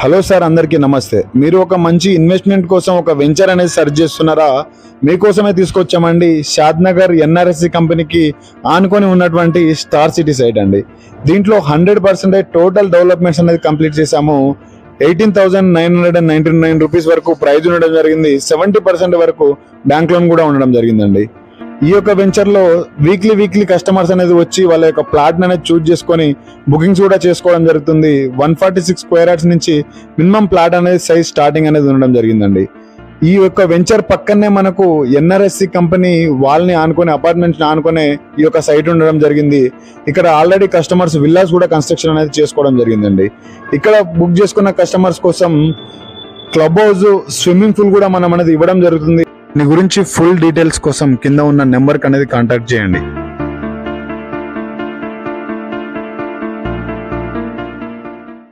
Hello sir, అందరికీ నమస్తే. మీరు ఒక మంచి ఇన్వెస్ట్మెంట్ కోసం ఒక వెంచర్ అనేది సెర్చ్ చేస్తున్నారా? మీకోసమే తీసుకొచ్చామండి. షాద్నగర్ ఎన్ఆర్ఎస్సి కంపెనీకి ఆనుకొని ఉన్నటువంటి స్టార్ సిటీ సైట్ అండి. దీంట్లో 100% టోటల్ డెవలప్మెంట్స్ అనేది కంప్లీట్ చేశాము. 18,999 రూపీస్ వరకు ప్రైజ్ ఉండడం జరిగింది. 70% వరకు బ్యాంక్ లోన్ కూడా ఉండడం జరిగిందండి. ఈ యొక్క వెంచర్లో వీక్లీ కస్టమర్స్ అనేది వచ్చి వాళ్ళ యొక్క ప్లాట్ అనేది చూజ్ చేసుకొని బుకింగ్స్ కూడా చేసుకోవడం జరుగుతుంది. 146 స్క్వేర్ యార్డ్స్ నుంచి మినిమం ప్లాట్ అనేది సైజ్ స్టార్టింగ్ అనేది ఉండడం జరిగిందండి. ఈ యొక్క వెంచర్ పక్కనే మనకు ఎన్ఆర్ఎస్సి కంపెనీ వాళ్ళని ఆనుకొని అపార్ట్మెంట్స్ ఆనుకునే ఈ యొక్క సైట్ ఉండడం జరిగింది. ఇక్కడ ఆల్రెడీ కస్టమర్స్ విల్లాస్ కూడా కన్స్ట్రక్షన్ అనేది చేసుకోవడం జరిగిందండి. ఇక్కడ బుక్ చేసుకున్న కస్టమర్స్ కోసం క్లబ్ హౌస్, స్విమ్మింగ్ పూల్ కూడా మనం అనేది ఇవ్వడం జరుగుతుంది. దీని గురించి ఫుల్ డీటెయిల్స్ కోసం కింద ఉన్న నెంబర్కి అనేది కాంటాక్ట్ చేయండి.